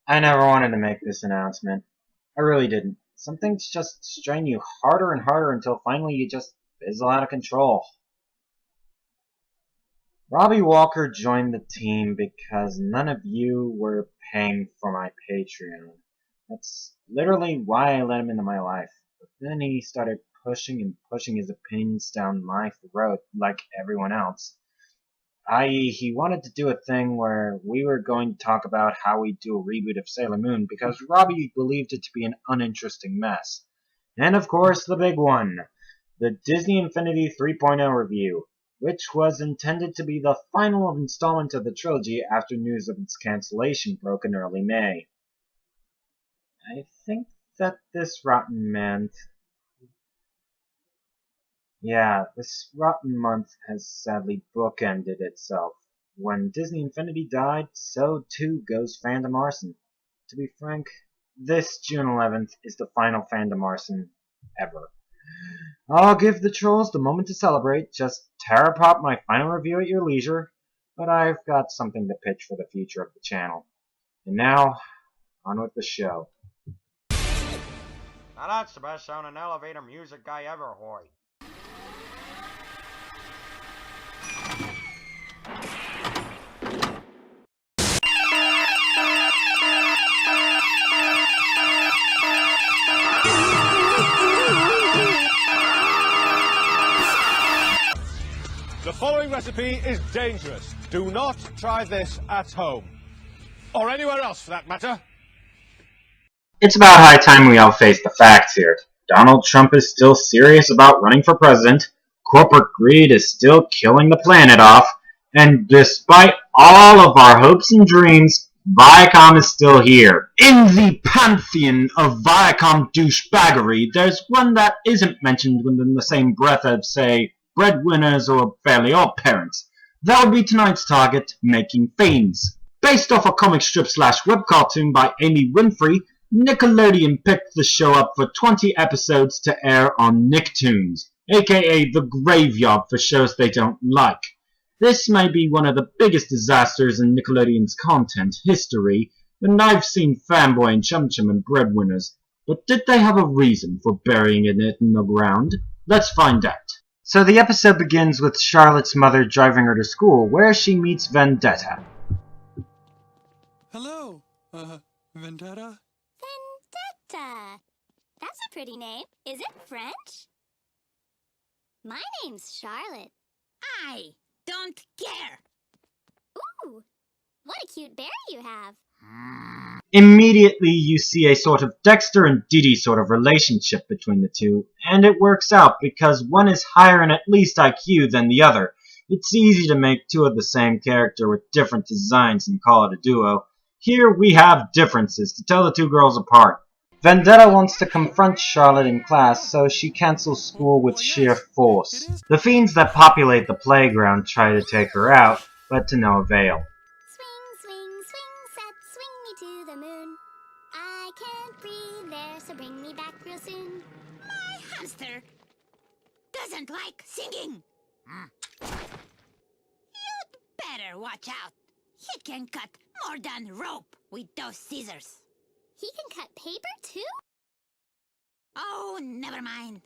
I never wanted to make this announcement. I really didn't. Some things just strain you harder and harder until finally you just fizzle out of control. Robbie Walker joined the team because none of you were paying for my Patreon. That's literally why I let him into my life. But then he started pushing and pushing his opinions down my throat like everyone else. I.e., he wanted to do a thing where we were going to talk about how we do a reboot of Sailor Moon because Robbie believed it to be an uninteresting mess. And of course, the big one, the Disney Infinity 3.0 review, which was intended to be the final installment of the trilogy after news of its cancellation broke in early May. I think that this rotten month has sadly bookended itself. When Disney Infinity died, so too goes Fandom Arson. To be frank, this June 11th is the final Fandom Arson ever. I'll give the trolls the moment to celebrate, just terror-pop my final review at your leisure, but I've got something to pitch for the future of the channel. And now, on with the show. Now that's the best sounding elevator music I ever heard. The following recipe is dangerous. Do not try this at home. Or anywhere else, for that matter. It's about high time we all face the facts here. Donald Trump is still serious about running for president, corporate greed is still killing the planet off, and despite all of our hopes and dreams, Viacom is still here. In the pantheon of Viacom douchebaggery, there's one that isn't mentioned within the same breath of, say, breadwinners or fairly odd parents. That would be tonight's target, Making Fiends. Based off a comic strip / web cartoon by Amy Winfrey, Nickelodeon picked the show up for 20 episodes to air on Nicktoons, aka the graveyard for shows they don't like. This may be one of the biggest disasters in Nickelodeon's content history, and I've seen Fanboy and Chum Chum and Breadwinners, but did they have a reason for burying it in the ground? Let's find out. So the episode begins with Charlotte's mother driving her to school, where she meets Vendetta. Hello, Vendetta? Vendetta. That's a pretty name. Is it French? My name's Charlotte. I don't care. Ooh, what a cute berry you have. Immediately you see a sort of Dexter and Dee sort of relationship between the two, and it works out because one is higher in at least IQ than the other. It's easy to make two of the same character with different designs and call it a duo. Here we have differences to tell the two girls apart. Vendetta wants to confront Charlotte in class, so she cancels school with sheer force. The fiends that populate the playground try to take her out, but to no avail. Swing, swing, swing, set, swing me to the moon. I can't breathe there, so bring me back real soon. My hamster doesn't like singing. You'd better watch out. He can cut more than rope with those scissors. He can cut paper too? Oh, never mind.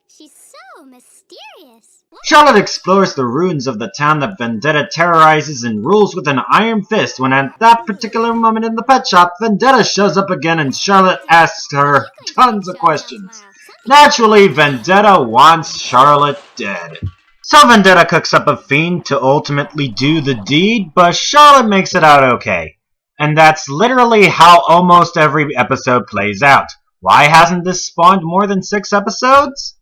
She's so mysterious. Charlotte explores the ruins of the town that Vendetta terrorizes and rules with an iron fist when at that particular moment in the pet shop, Vendetta shows up again and Charlotte asks her tons of questions. Naturally, Vendetta wants Charlotte dead. So Vendetta cooks up a fiend to ultimately do the deed, but Charlotte makes it out okay. And that's literally how almost every episode plays out. Why hasn't this spawned more than 6 episodes?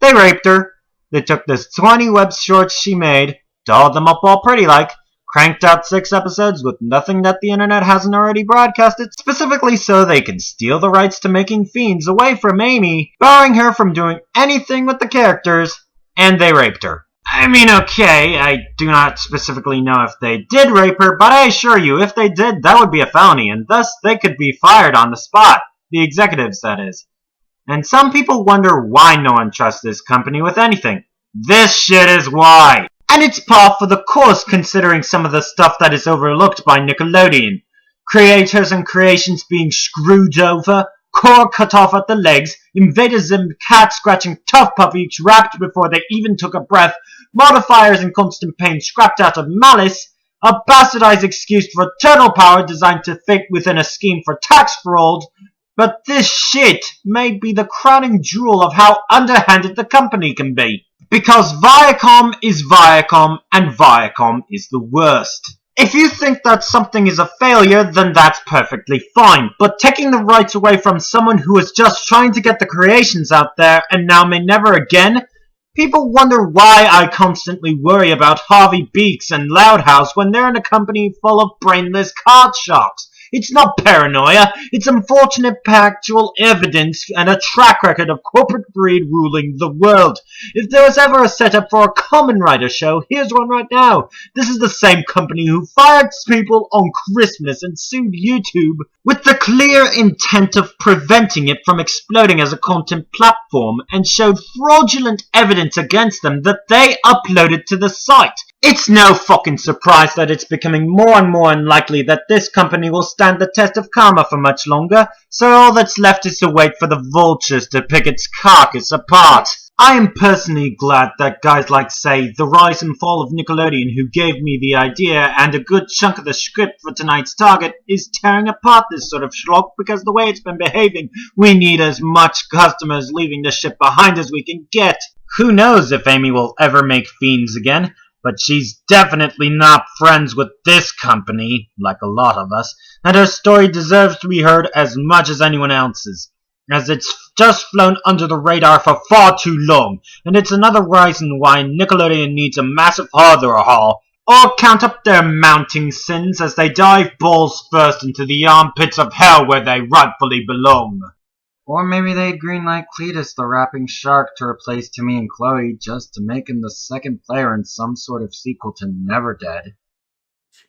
They raped her. They took the 20 web shorts she made, dolled them up all pretty like, cranked out 6 episodes with nothing that the internet hasn't already broadcasted, specifically so they can steal the rights to Making Fiends away from Amy, barring her from doing anything with the characters, and they raped her. I mean, okay, I do not specifically know if they did rape her, but I assure you, if they did, that would be a felony, and thus they could be fired on the spot. The executives, that is. And some people wonder why no one trusts this company with anything. This shit is why! And it's par for the course considering some of the stuff that is overlooked by Nickelodeon. Creators and creations being screwed over, core cut off at the legs, invaders and cat scratching tough puppies wrapped before they even took a breath, modifiers in constant pain scrapped out of malice, a bastardized excuse for eternal power designed to fit within a scheme for tax fraud. But this shit may be the crowning jewel of how underhanded the company can be. Because Viacom is Viacom, and Viacom is the worst. If you think that something is a failure, then that's perfectly fine. But taking the rights away from someone who is just trying to get the creations out there and now may never again? People wonder why I constantly worry about Harvey Beaks and Loudhouse when they're in a company full of brainless card sharks. It's not paranoia, it's unfortunate factual evidence and a track record of corporate greed ruling the world. If there was ever a setup for a Kamen Rider show, here's one right now. This is the same company who fired people on Christmas and sued YouTube with the clear intent of preventing it from exploding as a content platform and showed fraudulent evidence against them that they uploaded to the site. It's no fucking surprise that it's becoming more and more unlikely that this company will stand the test of karma for much longer, so all that's left is to wait for the vultures to pick its carcass apart. I am personally glad that guys like, say, The Rise and Fall of Nickelodeon, who gave me the idea and a good chunk of the script for tonight's target, is tearing apart this sort of schlock, because the way it's been behaving, we need as much customers leaving the ship behind as we can get. Who knows if Amy will ever make Fiends again? But she's definitely not friends with this company, like a lot of us, and her story deserves to be heard as much as anyone else's, as it's just flown under the radar for far too long, and it's another reason why Nickelodeon needs a massive overhaul, or count up their mounting sins as they dive balls first into the armpits of hell where they rightfully belong. Or maybe they'd greenlight Cletus the rapping shark to replace Timmy and Chloe just to make him the second player in some sort of sequel to Never Dead.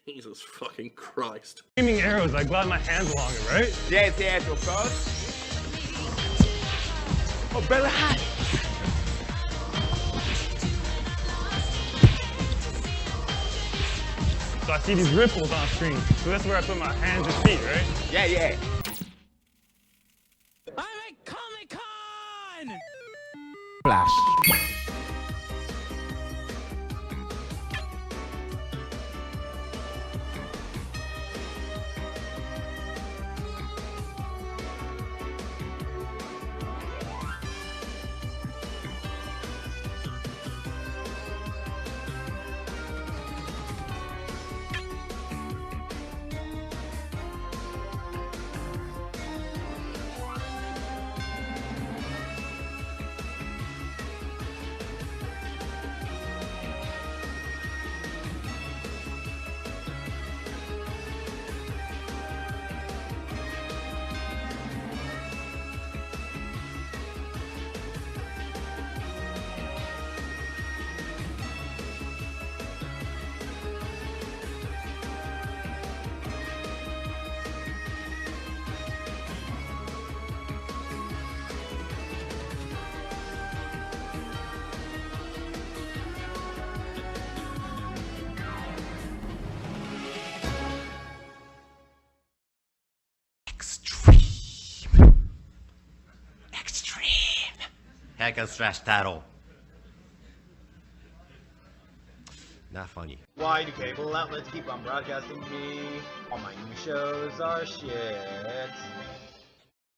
Jesus fucking Christ. Aiming arrows, I glide my hands along it, right? Yes, yes, of course. Oh, Bella hat! So I see these ripples on screen, so that's where I put my hands and feet, right? Yeah, yeah. I'm at Comic-Con! Flash. Hack slash title. Not funny. Why do cable outlets keep on broadcasting me? All my new shows are shit.